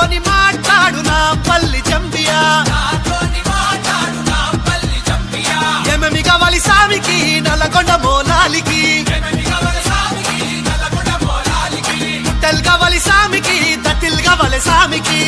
నాతోని మాట్లాడు నా పల్లి చంపియా ఏమేమి కావాలి సామికి నల్లగొండ మోలాలికి తెల్ కావాలి సామికి దతిల్ కావాలి సామికి